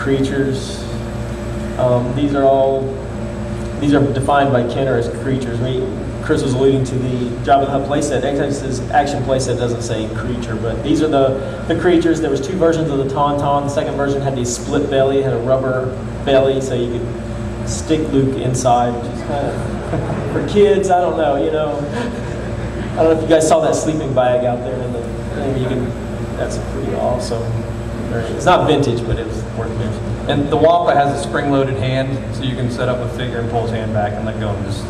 creatures. These are defined by Kenner as creatures. Chris was alluding to the Jabba the Hutt playset. X's action playset doesn't say creature, but these are the creatures. There was two versions of the Tauntaun. The second version had the split belly, had a rubber belly, so you could stick Luke inside, which is kind of, for kids, I don't know, I don't know if you guys saw that sleeping bag out there in the thing. That's pretty awesome. It's not vintage, but it was worth mentioning. And the Wampa has a spring-loaded hand, so you can set up a figure and pull his hand back and let go and just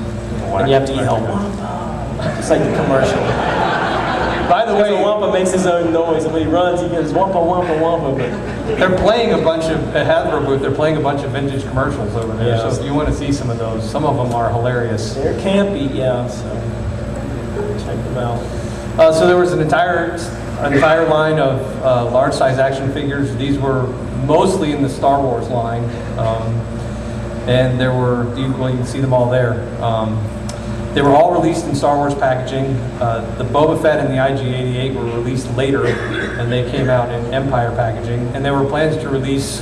whack. And you have to yell Wampa, just like the commercial. By the way, the Wampa makes his own noise, and when he runs, he goes Wampa, Wampa, Wampa. But they're playing a bunch of at Hasbro booth. They're playing a bunch of vintage commercials over there. Yeah. So if you want to see some of those, some of them are hilarious. They're campy, yeah. So check them out. So there was an entire line of large-size action figures. These were mostly in the Star Wars line, and there were, you can see them all there. They were all released in Star Wars packaging. The Boba Fett and the IG-88 were released later, and they came out in Empire packaging. And there were plans to release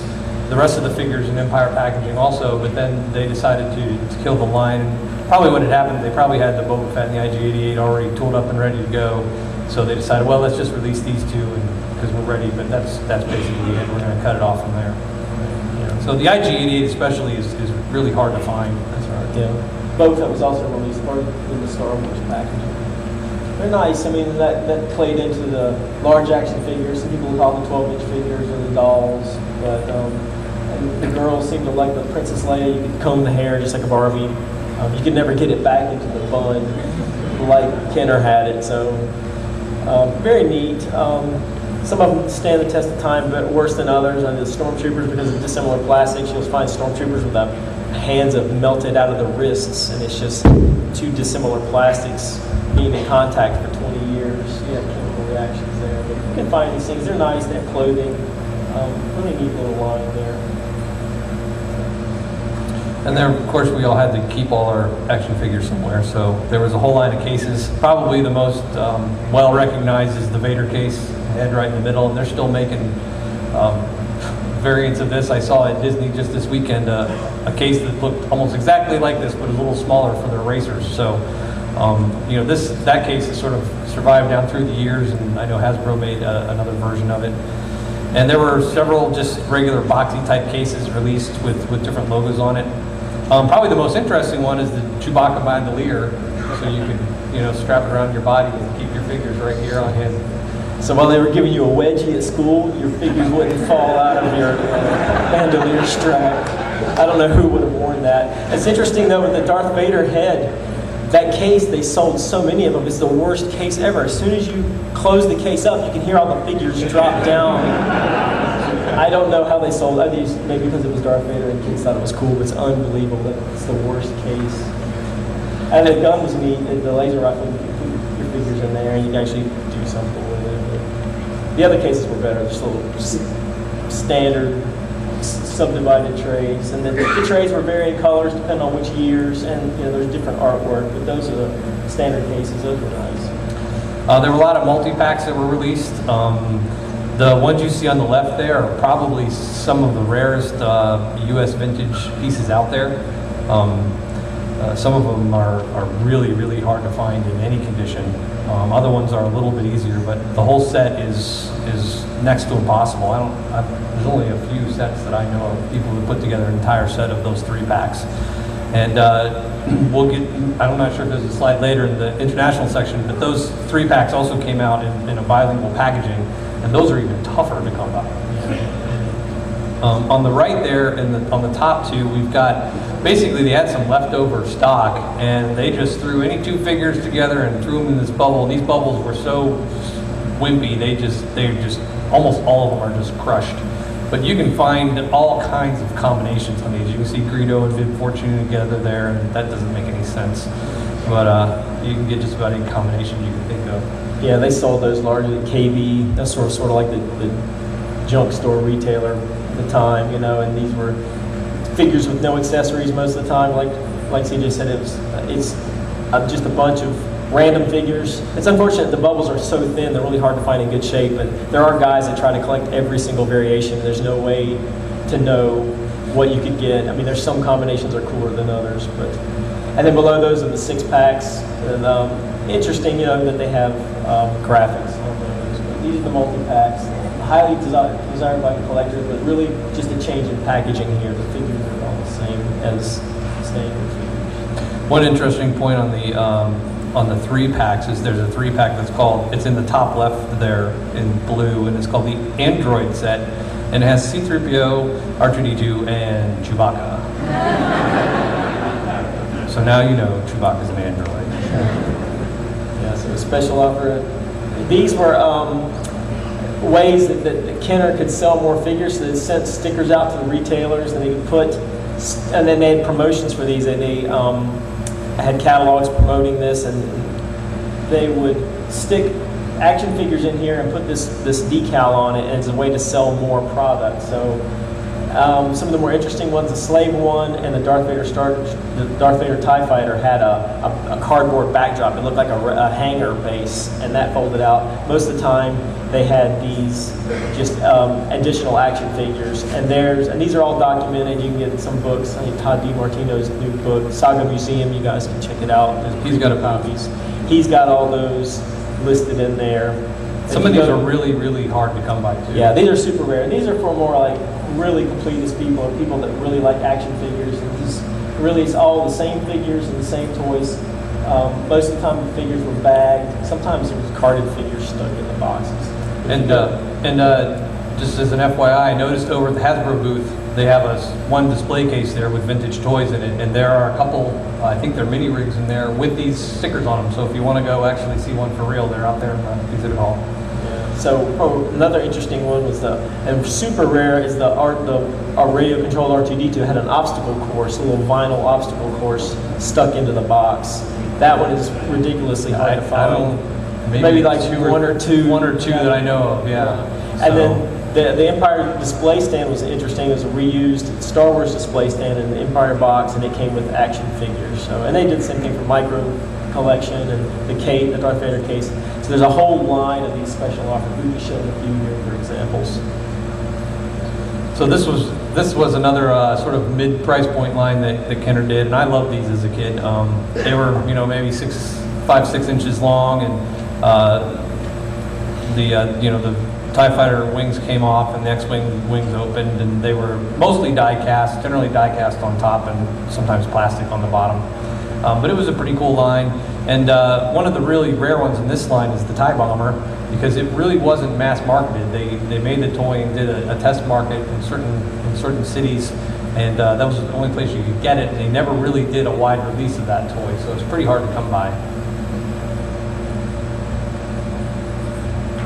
the rest of the figures in Empire packaging also, but then they decided to kill the line. Probably what had happened, they probably had the Boba Fett and the IG-88 already tooled up and ready to go. So they decided, well, let's just release these two because we're ready. But that's basically it. We're going to cut it off from there. Yeah. So the IG-88 especially is really hard to find. That's right. Yeah. Boba Fett was also released in the Star Wars packaging. They're nice. I mean, that played into the large action figures. Some people call them 12-inch figures or the dolls. But and the girls seem to like the Princess Leia. You could comb the hair just like a Barbie. You could never get it back into the bun like Kenner had it. So very neat. Some of them stand the test of time, but worse than others. And the Stormtroopers, because of dissimilar plastics, you'll find Stormtroopers with the hands have melted out of the wrists, and it's just two dissimilar plastics being in contact for 20 years. You have chemical reactions there. But you can find these things. They're nice. They have clothing. Really neat little line there. And then, of course, we all had to keep all our action figures somewhere. So there was a whole line of cases. Probably the most well-recognized is the Vader case, head right in the middle. And they're still making variants of this. I saw at Disney just this weekend a case that looked almost exactly like this, but a little smaller for their racers. So, that case has sort of survived down through the years, and I know Hasbro made another version of it. And there were several just regular boxy type cases released with different logos on it. Probably the most interesting one is the Chewbacca bandolier, so you can strap it around your body and keep your figures right here on him. So while they were giving you a wedgie at school, your figures wouldn't fall out of your bandolier strap. I don't know who would have worn that. It's interesting though, with the Darth Vader head, that case, they sold so many of them. It's the worst case ever. As soon as you close the case up, you can hear all the figures drop down. I don't know how they sold it. Maybe because it was Darth Vader and kids thought it was cool, but it's unbelievable that it's the worst case. And the gun was neat. The laser rifle, you can put your figures in there and you can actually do something with it. But the other cases were better. Just little standard subdivided trays, and the trays were varying colors depending on which years, and there's different artwork, but those are the standard cases. Those were nice. There were a lot of multi-packs that were released. The ones you see on the left there are probably some of the rarest U.S. vintage pieces out there. Some of them are really, really hard to find in any condition. Other ones are a little bit easier, but the whole set is next to impossible. There's only a few sets that I know of people who put together an entire set of those 3 packs. And I'm not sure if there's a slide later in the international section, but those 3 packs also came out in a bilingual packaging, and those are even tougher to come by. On the right there, on the top 2, we've got, basically they had some leftover stock, and they just threw any 2 figures together and threw them in this bubble. And these bubbles were so wimpy, they just almost all of them are just crushed. But you can find all kinds of combinations on these. You can see Greedo and Vid Fortune together there, and that doesn't make any sense. But you can get just about any combination you can think of. Yeah, they sold those largely at KB. That's sort of like the junk store retailer at the time, and these were figures with no accessories most of the time. Like CJ said, it's just a bunch of random figures. It's unfortunate the bubbles are so thin; they're really hard to find in good shape. But there are guys that try to collect every single variation. There's no way to to know what you could get. I mean, there's some combinations are cooler than others, but and then below those are the 6-packs. And interesting, that they have graphics on those. But these are the multi-packs, highly desired by collectors, but really just a change in packaging here. The figures are all the same as standard figures. One interesting point on the 3-packs is there's a 3-pack that's called, it's in the top left there in blue, and it's called the Android set, and it has C-3PO, R2-D2, and Chewbacca. So now you know Chewbacca's an android. Yeah, so a special offer. These were ways that Kenner could sell more figures. So they sent stickers out to the retailers, and they could and then they had promotions for these. And they had catalogs promoting this, and they would stick action figures in here and put this decal on it, and it's a way to sell more product. So some of the more interesting ones, the Slave one and the Darth Vader TIE Fighter had a cardboard backdrop. It looked like a hangar base, and that folded out. Most of the time, they had these just additional action figures, and these are all documented. You can get some books. I think Todd DiMartino's new book, Saga Museum. You guys can check it out. He's got copies. He's got all those listed in there. Some of these are really, really hard to come by too. Yeah, these are super rare. These are for more like really completist people, or people that really like action figures. And these really, it's all the same figures and the same toys. Most of the time, the figures were bagged. Sometimes there was carded figures stuck in the boxes. And just as an FYI, I noticed over at the Hasbro booth, they have one display case there with vintage toys in it, and there are a couple, I think they're mini rigs in there with these stickers on them. So if you want to go actually see one for real, they're out there in the exhibit hall. Yeah. So another interesting one was and super rare is our radio controlled R2-D2 had an obstacle course, a little vinyl obstacle course stuck into the box. That one is ridiculously hard to find. Maybe like one or two that I know of, yeah. And then the Empire display stand was interesting. It was a reused Star Wars display stand in the Empire box, and it came with action figures. So, and they did the same thing for Micro Collection and the Darth Vader case. So there's a whole line of these special offers. We showed a few here for examples. So this was another sort of mid-price point line that Kenner did, and I loved these as a kid. They were maybe 5-6 inches long, and the TIE Fighter wings came off and the X-Wing wings opened, and they were mostly die-cast, generally die-cast on top and sometimes plastic on the bottom. But it was a pretty cool line. And one of the really rare ones in this line is the TIE Bomber, because it really wasn't mass marketed. They made the toy and did a test market in certain cities, and that was the only place you could get it. They never really did a wide release of that toy, so it's pretty hard to come by.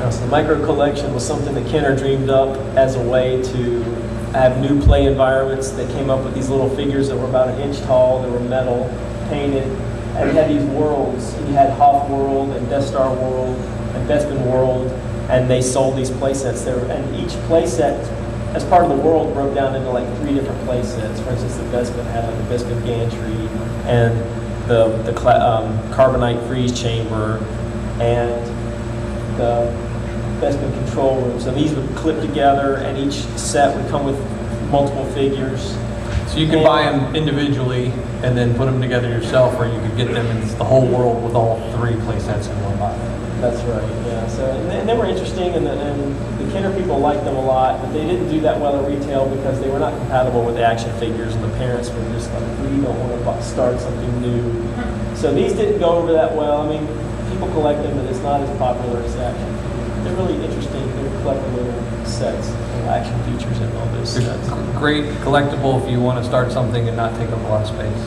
So the Micro Collection was something that Kenner dreamed up as a way to have new play environments. They came up with these little figures that were about an inch tall, that were metal, painted, and you had these worlds. You had Hoth World and Death Star World and Bespin World, and they sold these play sets there. And each play set, as part of the world, broke down into like 3 different play sets. For instance, the Bespin had like the Bespin gantry and the carbonite freeze chamber and the Bespin control room. So these would clip together, and each set would come with multiple figures. So you could buy them individually and then put them together yourself, or you could get them in the whole world with all 3 play sets in one box. That's right, yeah. So and they were interesting, and the Kenner people liked them a lot, but they didn't do that well at retail because they were not compatible with the action figures, and the parents were just like, we don't want to start something new. So these didn't go over that well. I mean, people collect them, but it's not as popular as action figures. They're really interesting. They're collectible sets, action features in all those sets. Great collectible if you want to start something and not take up a lot of space.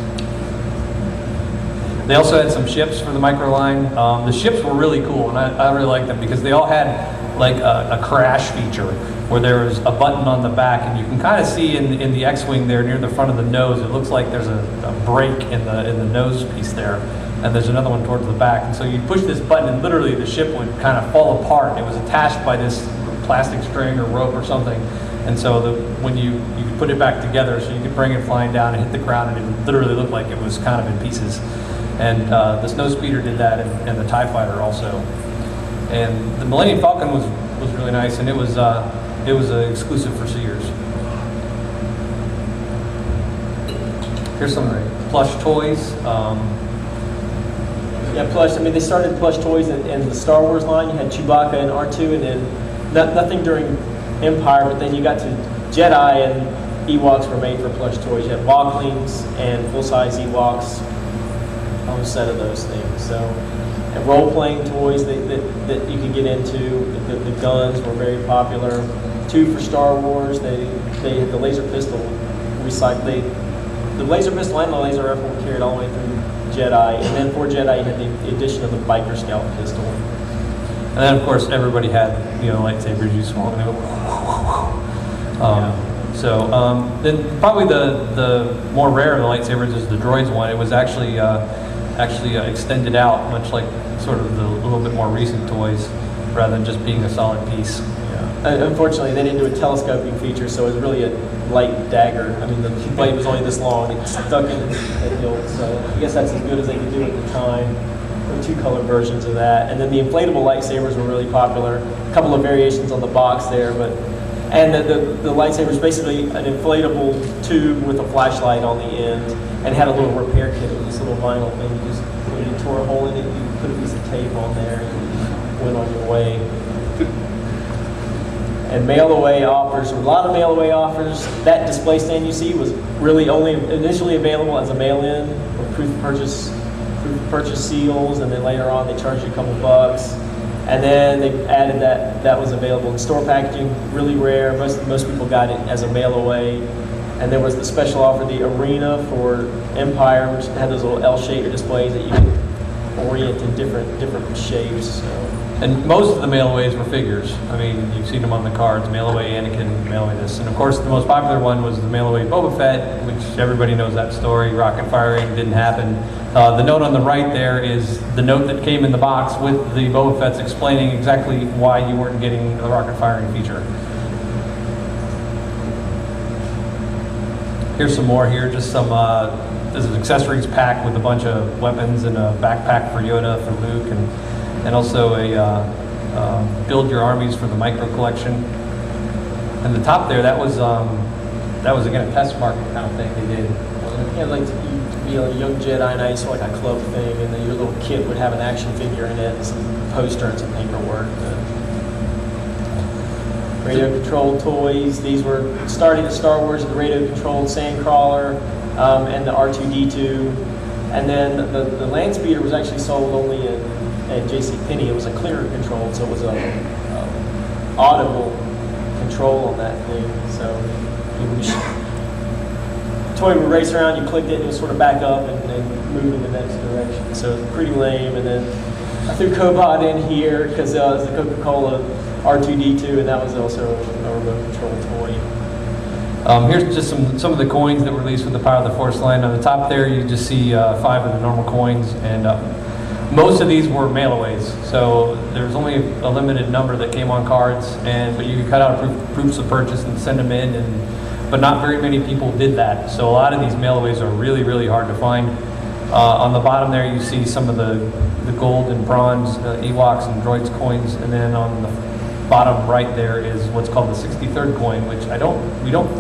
They also had some ships for the micro line. The ships were really cool, and I really liked them because they all had like a crash feature where there was a button on the back, and you can kind of see in the X-Wing there near the front of the nose, it looks like there's a break in the nose piece there. And there's another one towards the back. And so you push this button, and literally the ship would kind of fall apart. It was attached by this plastic string or rope or something. And so when you could put it back together, so you could bring it flying down and hit the ground, and it literally looked like it was kind of in pieces. And the Snowspeeder did that, and the TIE Fighter also. And the Millennium Falcon was really nice, and it was exclusive for Sears. Here's some Plush Toys. Yeah, Plush. I mean, they started Plush Toys in the Star Wars line. You had Chewbacca and R2, and then nothing during Empire. But then you got to Jedi, and Ewoks were made for Plush Toys. You had Walklings and full-size Ewoks. On a set of those things. So, and role-playing toys that you could get into. The guns were very popular. 2 for Star Wars. They had the laser pistol recycled. The laser pistol and the laser rifle were carried all the way through Jedi, and then for Jedi you had the addition of the biker scout pistol. And then of course everybody had, lightsabers you swung and they go. So then probably the more rare of the lightsabers is the droids one. It was actually extended out, much like sort of the little bit more recent toys, rather than just being a solid piece. Yeah. Unfortunately, they didn't do a telescoping feature, so it was really a light dagger. I mean, the blade was only this long. It stuck in the hilt, so I guess that's as good as they could do at the time. There were 2 color versions of that. And then the inflatable lightsabers were really popular. A couple of variations on the box there, and the lightsaber is basically an inflatable tube with a flashlight on the end, and had a little repair kit with this little vinyl thing. When you tore a hole in it, you put a piece of tape on there and went on your way. And mail-away offers, a lot of mail-away offers. That display stand you see was really only initially available as a mail-in with proof of purchase seals, and then later on they charged you a couple bucks. And then they added that was available in store packaging, really rare. Most people got it as a mail-away. And there was the special offer, the Arena for Empire, which had those little L-shaped displays that you could orient in different shapes. So. And most of the mail-aways were figures. I mean, you've seen them on the cards, mail-away Anakin, mail-away this. And of course, the most popular one was the mail-away Boba Fett, which everybody knows that story. Rocket firing didn't happen. The note on the right there is the note that came in the box with the Boba Fett's explaining exactly why you weren't getting the rocket firing feature. Here's some more here, just some, this is an accessories pack with a bunch of weapons and a backpack for Yoda, for Luke, and also a build your armies for the micro collection. And the top there, that was again a test market kind of thing they did. Yeah, like you'd be a young Jedi Knight, so like a club thing, and then your little kit would have an action figure in it, and some poster and some paperwork. Radio-controlled toys. These were starting the Star Wars, the radio-controlled Sandcrawler, and the R2-D2. And then the land speeder was actually sold only at JCPenney. It was a clearer control, so it was a audible control on that thing. So the toy would race around, you clicked it, and it would sort of back up and move in the next direction. So it was pretty lame. And then I threw Cobot in here because it was the Coca-Cola R2-D2, and that was also a remote control toy. Here's just some of the coins that were released with the Power of the Force line. On the top there, you just see 5 of the normal coins, and most of these were mail-aways. So there was only a limited number that came on cards, but you could cut out proofs of purchase and send them in, but not very many people did that. So a lot of these mail-aways are really, really hard to find. On the bottom there, you see some of the gold and bronze Ewoks and droids coins, and then on the bottom right there is what's called the 63rd coin, which we don't think